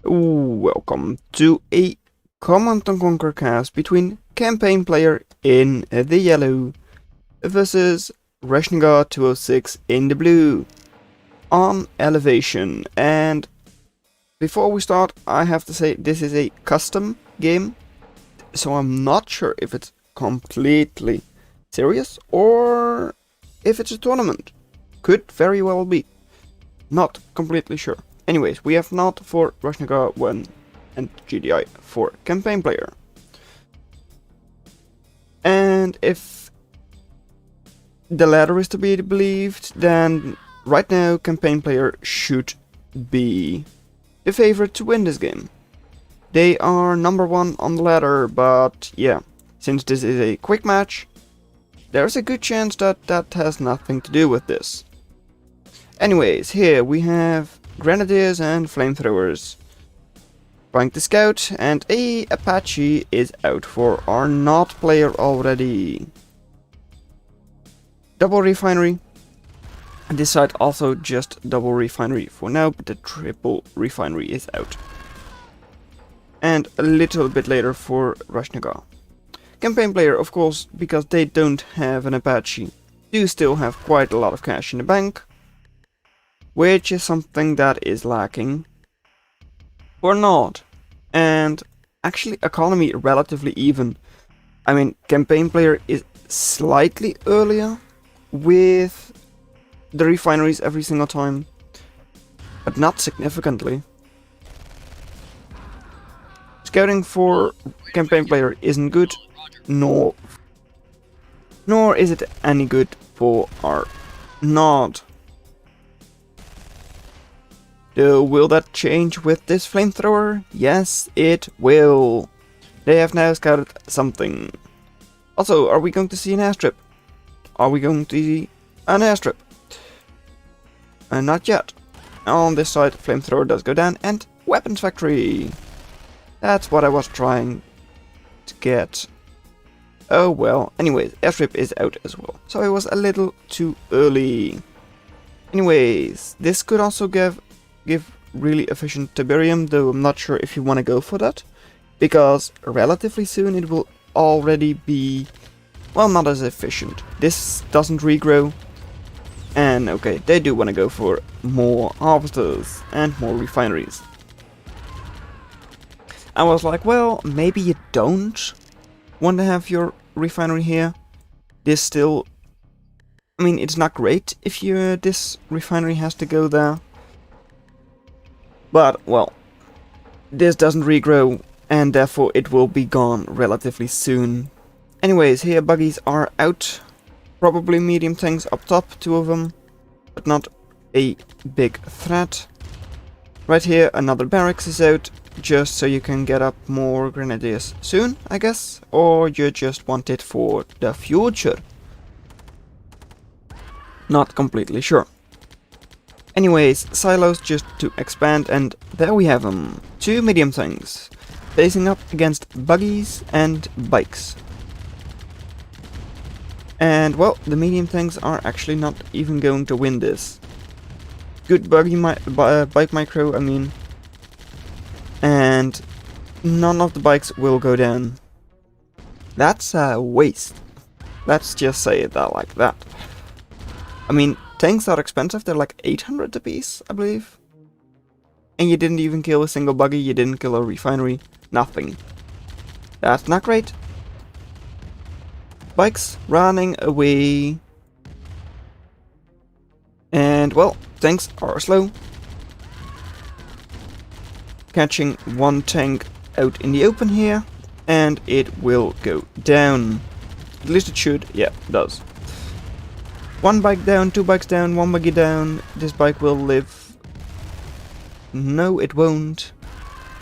Welcome to a Command & Conquer cast between CampaignPlayer in the yellow versus Rashnagar206 in the blue on Elevation. And before we start, I have to say this is a custom game, so I'm not sure if it's completely serious or if it's a tournament. Could very well be. Not completely sure. Anyways, we have not for Rashnagar 1 and GDI for CampaignPlayer. And if the latter is to be believed, then right now CampaignPlayer should be the favorite to win this game. They are number 1 on the ladder, but yeah, since this is a quick match, there's a good chance that that has nothing to do with this. Anyways, here we have Grenadiers and Flamethrowers trying to scout, and a Apache is out for our not player already. Double refinery. This side also just double refinery for now, but the triple refinery is out. And a little bit later for Rashnagar. CampaignPlayer, of course, because they don't have an Apache, do still have quite a lot of cash in the bank, which is something that is lacking or not. And actually economy relatively even. I mean, CampaignPlayer is slightly earlier with the refineries every single time, but not significantly. Scouting for CampaignPlayer isn't good, nor is it any good for our Nod. Will that change with this flamethrower? Yes, it will. They have now scouted something. Also, are we going to see an airstrip? Are we going to see an airstrip? Not yet. On this side, flamethrower does go down, and weapons factory. That's what I was trying to get. Oh well. Anyways, airstrip is out as well. So it was a little too early. Anyways, this could also give really efficient Tiberium, though I'm not sure if you want to go for that, because relatively soon it will already be, well, not as efficient. This doesn't regrow, and okay, they do want to go for more harvesters and more refineries. I was like, well, maybe you don't want to have your refinery here. This still, I mean, it's not great if this refinery has to go there. But, well, this doesn't regrow, and therefore it will be gone relatively soon. Anyways, here buggies are out. Probably medium tanks up top, 2 of them, but not a big threat. Right here, another barracks is out, just so you can get up more grenadiers soon, I guess. Or you just want it for the future. Not completely sure. Anyways, silos just to expand, and there we have them. 2 medium tanks facing up against buggies and bikes. And well, the medium tanks are actually not even going to win this. Good bike micro, I mean. And none of the bikes will go down. That's a waste. Let's just say it like that. I mean, tanks are expensive, they're like 800 apiece, I believe. And you didn't even kill a single buggy, you didn't kill a refinery, nothing. That's not great. Bikes running away. And well, tanks are slow. Catching one tank out in the open here, and it will go down. At least it should, yeah, it does. 1 bike down, 2 bikes down, 1 buggy down. This bike will live. No, it won't.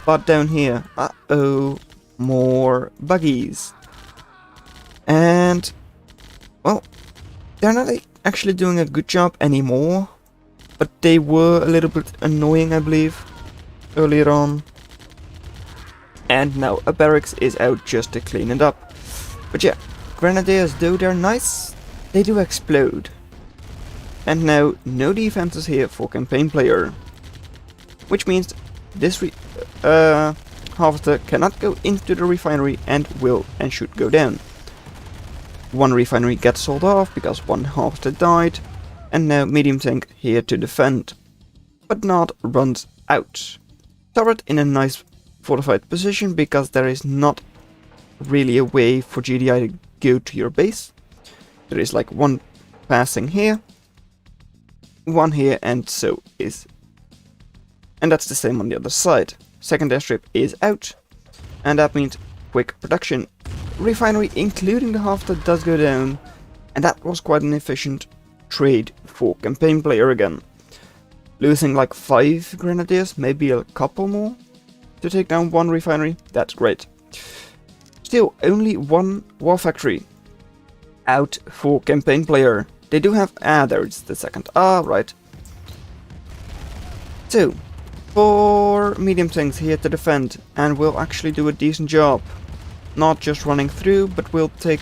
But down here, uh-oh, more buggies. And, well, they're not actually doing a good job anymore. But they were a little bit annoying, I believe, earlier on. And now a barracks is out just to clean it up. But yeah, grenadiers, though they're nice, they do explode. And now no defenses here for CampaignPlayer. Which means this harvester cannot go into the refinery and will and should go down. One refinery gets sold off because one harvester died, and now medium tank here to defend, but not runs out. Turret in a nice fortified position because there is not really a way for GDI to go to your base. There is like one passing here, one here, and so is. And that's the same on the other side. Second airstrip is out, and that means quick production. Refinery, including the harvester, does go down, and that was quite an efficient trade for CampaignPlayer again. Losing like 5 grenadiers, maybe a couple more, to take down one refinery, that's great. Still, only one war factory out for CampaignPlayer. They do have... there's the second. Right. So, 4 medium tanks here to defend, and will actually do a decent job. Not just running through, but will take...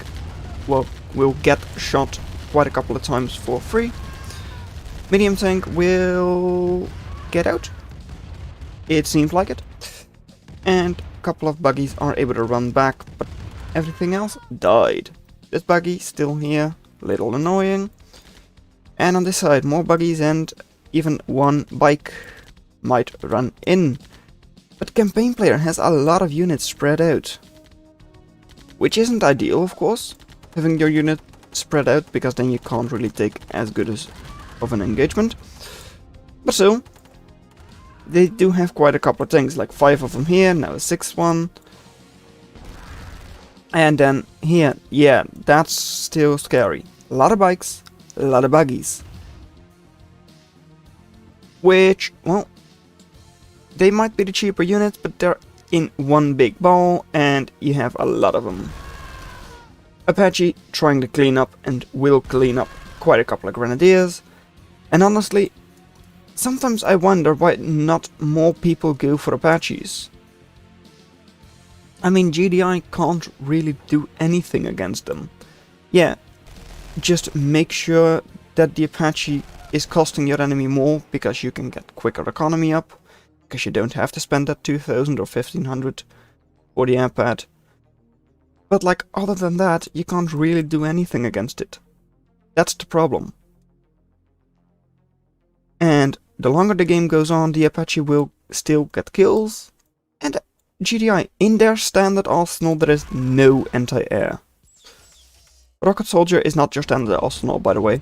well, will get shot quite a couple of times for free. Medium tank will get out. It seems like it. And a couple of buggies are able to run back, but everything else died. This buggy still here, little annoying. And on this side, more buggies and even one bike might run in. But CampaignPlayer has a lot of units spread out. Which isn't ideal, of course, having your unit spread out, because then you can't really take as good of an engagement. But so, they do have quite a couple of things, like 5 of them here, now a 6th one. And then here, yeah, that's still scary. A lot of bikes, a lot of buggies. Which, well, they might be the cheaper units, but they're in one big ball, and you have a lot of them. Apache trying to clean up, and will clean up quite a couple of grenadiers. And honestly, sometimes I wonder why not more people go for Apaches. I mean, GDI can't really do anything against them. Yeah, just make sure that the Apache is costing your enemy more, because you can get quicker economy up, because you don't have to spend that 2000 or 1500 for the airpad. But like, other than that, you can't really do anything against it. That's the problem. And the longer the game goes on, the Apache will still get kills, and GDI, in their standard arsenal, there is no anti-air. Rocket Soldier is not your standard arsenal, by the way.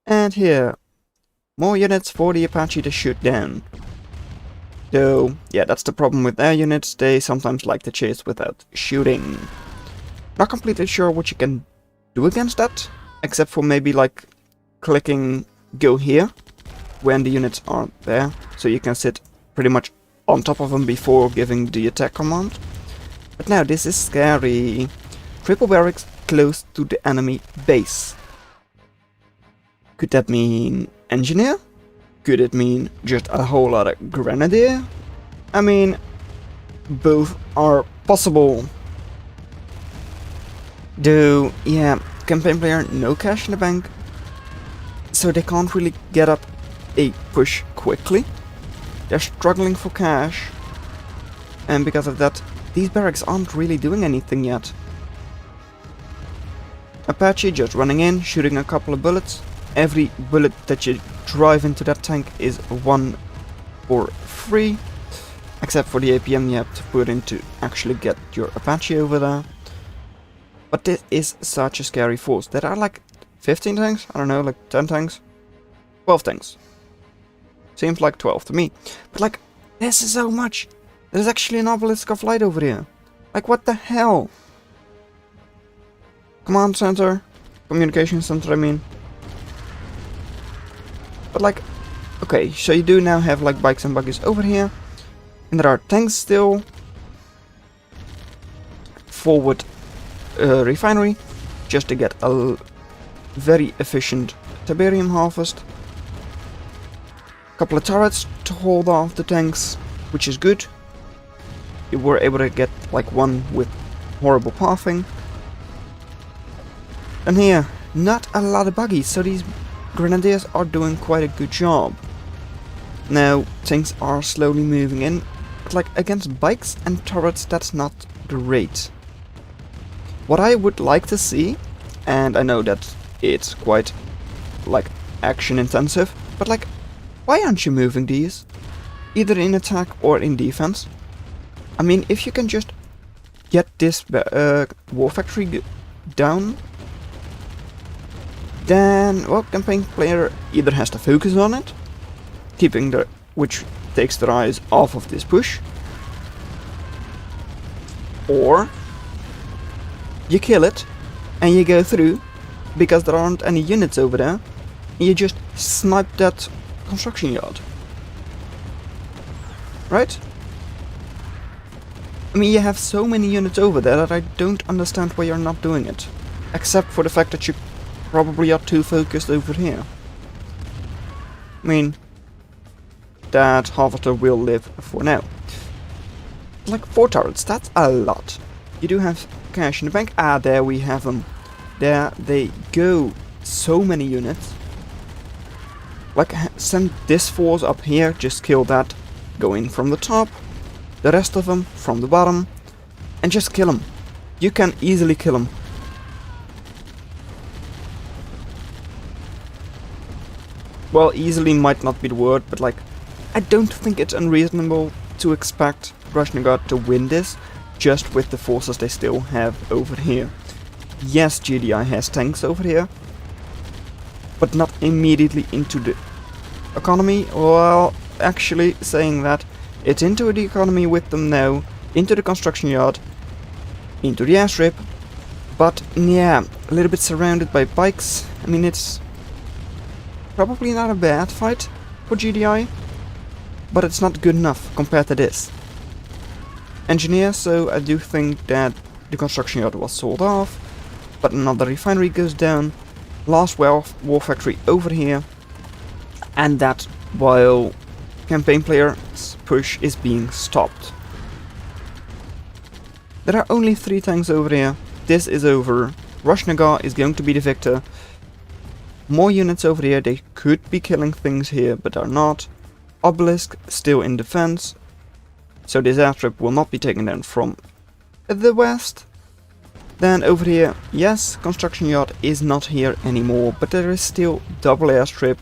And here, more units for the Apache to shoot down. Though, yeah, that's the problem with air units, they sometimes like to chase without shooting. Not completely sure what you can do against that, except for maybe like clicking go here, when the units aren't there, so you can sit pretty much on top of them before giving the attack command. But now this is scary. Triple barracks close to the enemy base. Could that mean engineer? Could it mean just a whole lot of grenadier? I mean, both are possible. Though, yeah, CampaignPlayer, no cash in the bank, so they can't really get up a push quickly. They're struggling for cash, and because of that, these barracks aren't really doing anything yet. Apache just running in, shooting a couple of bullets. Every bullet that you drive into that tank is 1 for free, except for the APM you have to put in to actually get your Apache over there. But this is such a scary force. There are like 15 tanks? I don't know, like 10 tanks? 12 tanks. Seems like 12 to me. But like, this is so much. There's actually an obelisk of light over here. Like, what the hell? Command center. Communication center, I mean. But like, okay, so you do now have like bikes and buggies over here. And there are tanks still. Forward refinery. Just to get a very efficient Tiberium harvest. Couple of turrets to hold off the tanks, which is good. You were able to get like one with horrible pathing. And here, not a lot of buggies, so these grenadiers are doing quite a good job. Now, things are slowly moving in, but like against bikes and turrets, that's not great. What I would like to see, and I know that it's quite like action intensive, but like, why aren't you moving these? Either in attack or in defense. I mean, if you can just get this war factory down, then, well, campaign player either has to focus on it, keeping which takes their eyes off of this push, or you kill it and you go through because there aren't any units over there, and you just snipe that construction yard. Right? I mean, you have so many units over there that I don't understand why you're not doing it. Except for the fact that you probably are too focused over here. I mean, that Harvester will live for now. Like 4 turrets, that's a lot. You do have cash in the bank. Ah, there we have them. There they go. So many units. Like, send this force up here, just kill that. Go in from the top. The rest of them from the bottom. And just kill them. You can easily kill them. Well, easily might not be the word, but like, I don't think it's unreasonable to expect Rashnagar to win this, just with the forces they still have over here. Yes, GDI has tanks over here, but not immediately into the economy. Well, actually saying that, it's into the economy with them now, into the construction yard, into the airstrip, but yeah, a little bit surrounded by bikes. I mean, it's probably not a bad fight for GDI, but it's not good enough compared to this. Engineer, so I do think that the construction yard was sold off, but another refinery goes down, last war factory over here, and that while campaign player's push is being stopped. There are only 3 tanks over here. This is over. Rashnagar is going to be the victor. More units over here. They could be killing things here, but are not. Obelisk still in defense, so this airstrip will not be taken down from the west. Then over here, yes, construction yard is not here anymore, but there is still double airstrip.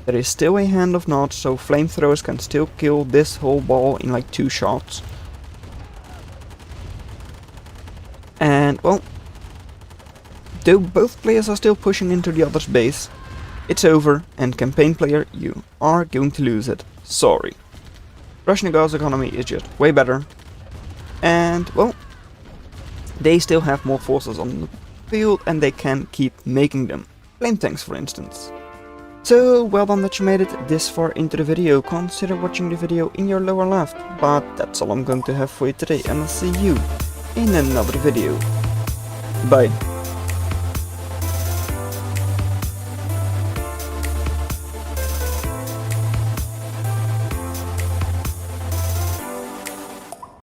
There is still a hand of knots, so flamethrowers can still kill this whole ball in like 2 shots. And well, though both players are still pushing into the other's base, it's over, and campaign player, you are going to lose it. Sorry. Rashnagar's economy is just way better, and well, they still have more forces on the field and they can keep making them. Flame tanks, for instance. So, well done that you made it this far into the video. Consider watching the video in your lower left. But that's all I'm going to have for you today, and I'll see you in another video. Bye.